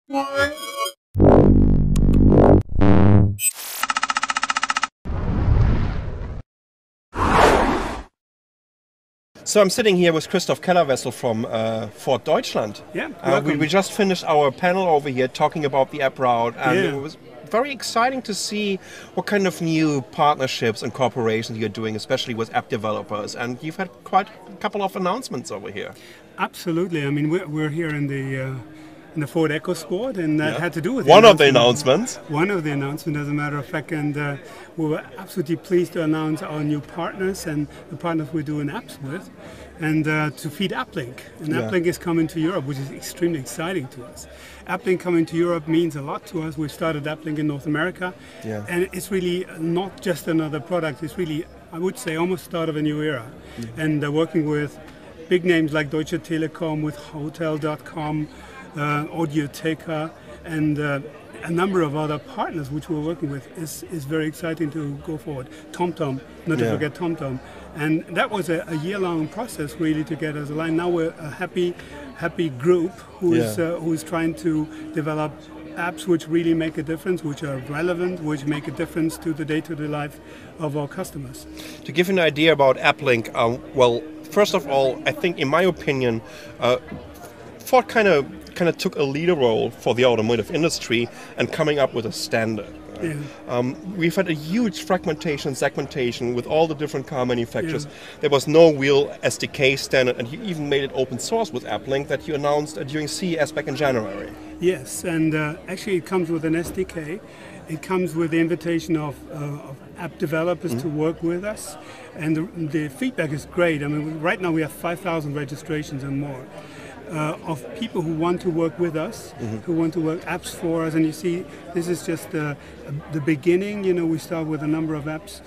So I'm sitting here with Christoph Kellerwessel from Ford Deutschland. Yeah, we just finished our panel over here talking about the app route, and Yeah. it was very exciting to see what kind of new partnerships and cooperations you're doing, especially with app developers. And you've had quite a couple of announcements over here. Absolutely. I mean, we're here in the Ford EcoSport, and that had to do with One of the announcements. One of the announcements, as a matter of fact, and we were absolutely pleased to announce our new partners and the partners we're doing apps with, and to feed AppLink. And AppLink is coming to Europe, which is extremely exciting to us. AppLink coming to Europe means a lot to us. We've started AppLink in North America, and it's really not just another product. It's really, I would say, almost start of a new era. And working with big names like Deutsche Telekom, with Hotel.com, Audiotheca, and a number of other partners which we're working with is very exciting to go forward. TomTom, not to forget TomTom. And that was a year-long process really to get us aligned. Now we're a happy group who is trying to develop apps which really make a difference, which are relevant, which make a difference to the day-to-day life of our customers. To give you an idea about AppLink, well, first of all, I think, in my opinion, Ford kind of took a leader role for the automotive industry and coming up with a standard. We've had a huge fragmentation, segmentation with all the different car manufacturers. There was no real SDK standard, and you even made it open source with AppLink that you announced during CES back in January. Yes, and actually it comes with an SDK. It comes with the invitation of app developers to work with us, and the feedback is great. I mean, right now we have 5,000 registrations and more. Of people who want to work with us, who want to work apps for us, and you see, this is just the beginning. You know, we start with a number of apps.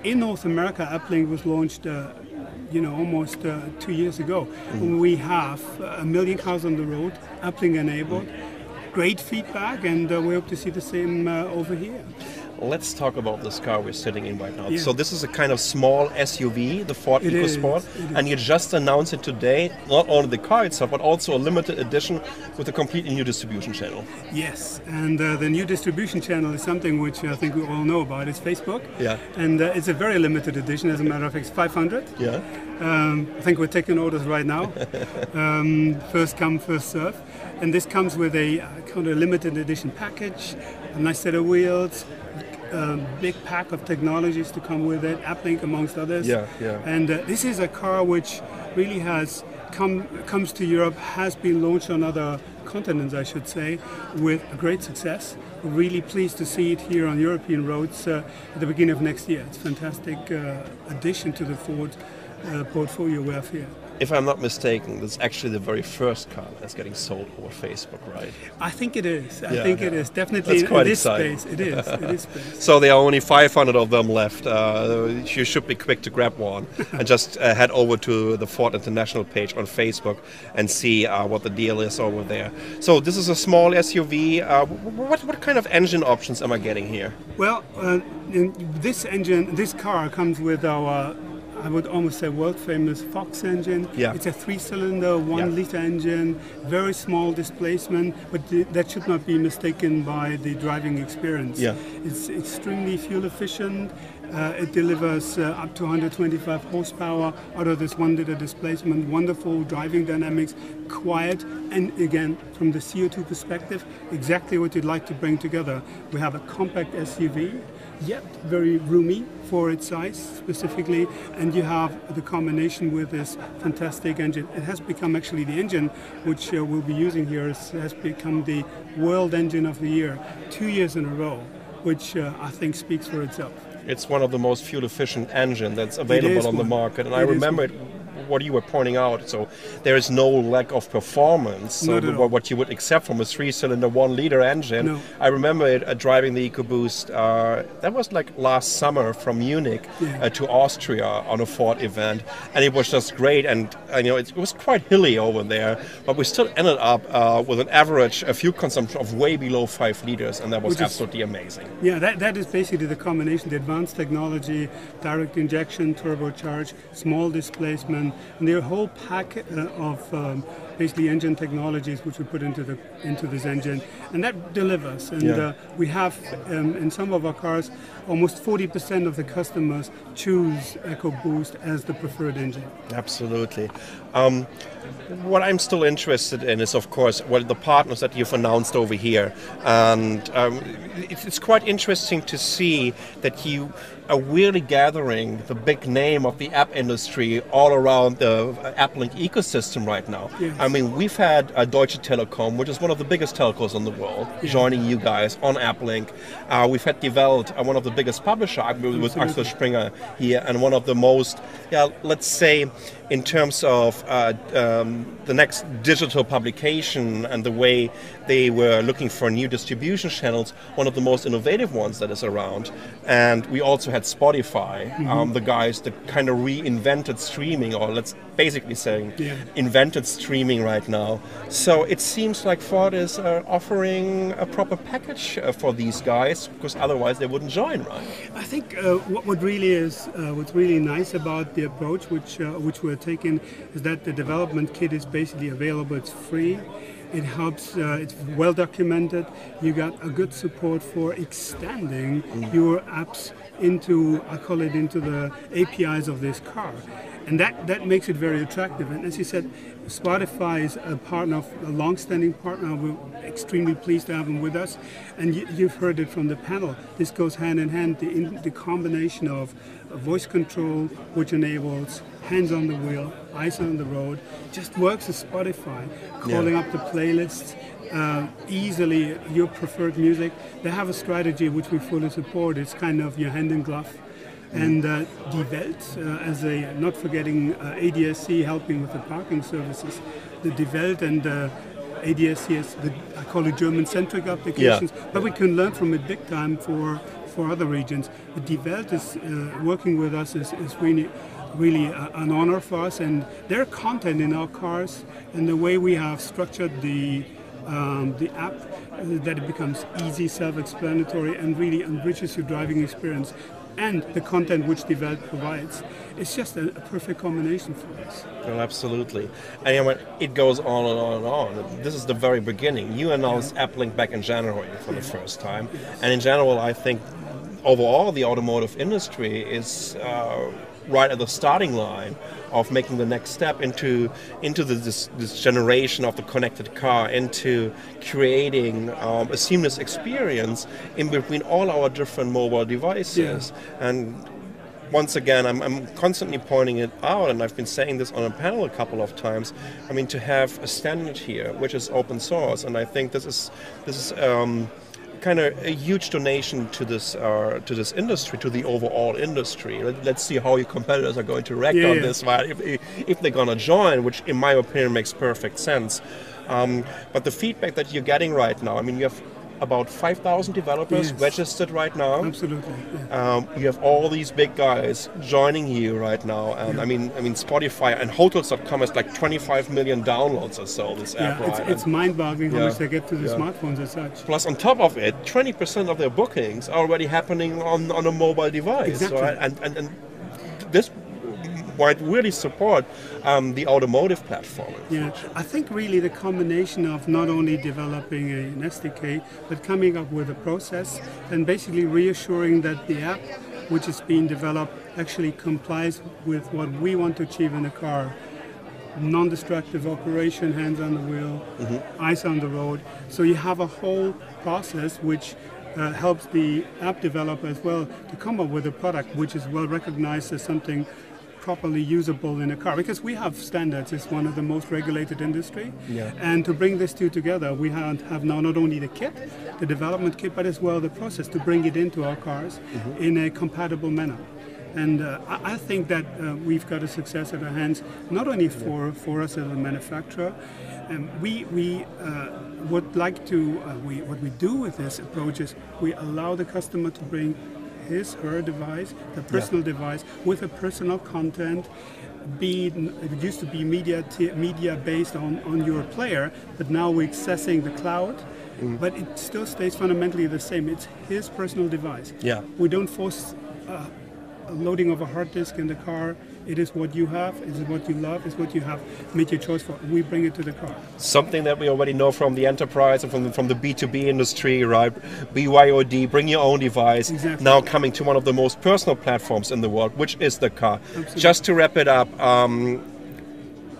In North America, AppLink was launched, almost 2 years ago. We have 1 million cars on the road, AppLink enabled. Great feedback, and we hope to see the same over here. Let's talk about this car we're sitting in right now. So this is a kind of small SUV, the Ford EcoSport, and you just announced it today, not only the car itself, but also a limited edition with a completely new distribution channel. Yes, and the new distribution channel is something which I think we all know about. It's Facebook, and it's a very limited edition. As a matter of fact, it's 500. I think we're taking orders right now. First come, first serve. And this comes with a kind of limited edition package, a nice set of wheels, big pack of technologies to come with it, AppLink amongst others. And this is a car which really comes to Europe, has been launched on other continents, I should say, with great success. We're really pleased to see it here on European roads at the beginning of next year. It's a fantastic addition to the Ford portfolio we have here. If I'm not mistaken, this is actually the very first car that's getting sold over Facebook, right? I think it is. I think it is. Definitely that's quite in this exciting. space. It is. It is space. So there are only 500 of them left. You should be quick to grab one and just head over to the Ford International page on Facebook and see what the deal is over there. So this is a small SUV. What kind of engine options am I getting here? Well, this car comes with our, I would almost say, world-famous Fox engine. It's a 3-cylinder, 1-liter engine, very small displacement, but that should not be mistaken by the driving experience. It's extremely fuel efficient. It delivers up to 125 horsepower out of this 1-liter displacement. Wonderful driving dynamics, quiet, and again, from the CO2 perspective, exactly what you'd like to bring together. We have a compact SUV, yet very roomy for its size specifically, and you have the combination with this fantastic engine. It has become actually the engine which we'll be using here has become the World Engine of the Year 2 years in a row, which I think speaks for itself. It's one of the most fuel-efficient engine that's available on the market, and I remember what you were pointing out. So there is no lack of performance. So what you would accept from a 3-cylinder 1-liter engine. I remember it, driving the EcoBoost. That was like last summer from Munich to Austria on a Ford event, and it was just great. And it was quite hilly over there, but we still ended up with an average fuel consumption of way below 5 liters, and that was absolutely amazing. Yeah, that is basically the combination: the advanced technology, direct injection, turbocharged, small displacement, and the whole pack of basically engine technologies which we put into this engine, and that delivers. And we have in some of our cars almost 40% of the customers choose EcoBoost as the preferred engine. Absolutely. What I'm still interested in is, of course, the partners that you've announced over here, and it's quite interesting to see that you are really gathering the big name of the app industry all around the AppLink ecosystem right now. Yes. I mean, we've had Deutsche Telekom, which is one of the biggest telcos in the world, joining you guys on AppLink. We've had Die Welt, one of the biggest publishers, with Axel Springer here, and one of the most, let's say, in terms of the next digital publication and the way they were looking for new distribution channels, one of the most innovative ones that is around. And we also had Spotify, the guys that kind of reinvented streaming, or let's basically saying invented streaming right now. So it seems like Ford is offering a proper package for these guys, because otherwise they wouldn't join, right? I think what's really nice about the approach which we're taking is that the development kit is basically available. It's free. It helps, it's well documented. You got a good support for extending your apps into, I call it, into the APIs of this car. And that makes it very attractive. And as you said, Spotify is a long-standing partner. We're extremely pleased to have them with us. And you've heard it from the panel. This goes hand in hand. The combination of voice control, which enables hands on the wheel, eyes on the road, just works with Spotify. Calling up the playlists, easily your preferred music. They have a strategy which we fully support. It's kind of your hand in glove. And Die Welt, not forgetting ADSC helping with the parking services. The Die Welt and ADSC is, I call it German-centric applications, but we can learn from it big time for other regions. The Die Welt is working with us is really an honor for us, and their content in our cars and the way we have structured the app, that it becomes easy, self-explanatory, and really enriches your driving experience. And the content which Die Welt provides, it's just a perfect combination for us. Well, absolutely. And it goes on and on and on. This is the very beginning. You announced AppLink back in January for the first time. And in general, I think overall the automotive industry is right at the starting line of making the next step into this generation of the connected car, into creating a seamless experience in between all our different mobile devices. And once again, I'm constantly pointing it out, and I've been saying this on a panel a couple of times. I mean, to have a standard here which is open source, and I think this is kind of a huge donation to this industry, to the overall industry. Let's see how your competitors are going to react on this, right? If they're going to join, which in my opinion makes perfect sense. But the feedback that you're getting right now, I mean, you have about 5,000 developers registered right now. Absolutely. You have all these big guys joining you right now, and I mean Spotify and Hotels.com has like 25 million downloads or so. This app, right? It's mind-boggling how much they get to the smartphones as such. Plus, on top of it, 20% of their bookings are already happening on a mobile device. Exactly. Right? And this might really support the automotive platform. Yeah, I think really the combination of not only developing an SDK, but coming up with a process and basically reassuring that the app which is being developed actually complies with what we want to achieve in a car. Non-destructive operation, hands on the wheel, eyes on the road. So you have a whole process which helps the app developer as well to come up with a product which is well recognized as something properly usable in a car, because we have standards. It's one of the most regulated industry, and to bring this two together, we have now not only the kit, the development kit, but as well the process to bring it into our cars in a compatible manner. And I think that we've got a success at our hands, not only for us as a manufacturer. We would like to, what we do with this approach is we allow the customer to bring his, her device, the personal device, with a personal content. It used to be media based on your player, but now we're accessing the cloud. But it still stays fundamentally the same. It's his personal device. We don't force a loading of a hard disk in the car. It is what you have, it is what you love, it's what you have made your choice for. We bring it to the car. Something that we already know from the enterprise and from the B2B industry, right? BYOD, bring your own device. Exactly. Now coming to one of the most personal platforms in the world, which is the car. Absolutely. Just to wrap it up,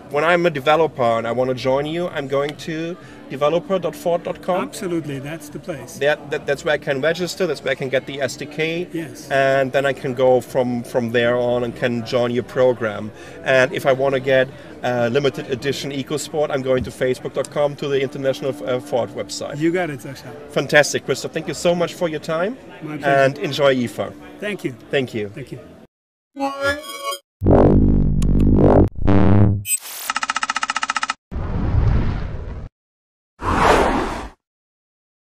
when I'm a developer and I want to join you, I'm going to developer.ford.com. Absolutely, that's the place. That's where I can register, that's where I can get the SDK, yes. And then I can go from there on and can join your program. And if I want to get limited edition EcoSport, I'm going to facebook.com to the International Ford website. You got it, Sasha. Fantastic, Christoph. Thank you so much for your time. My pleasure. And enjoy IFA. Thank you. Thank you. Thank you.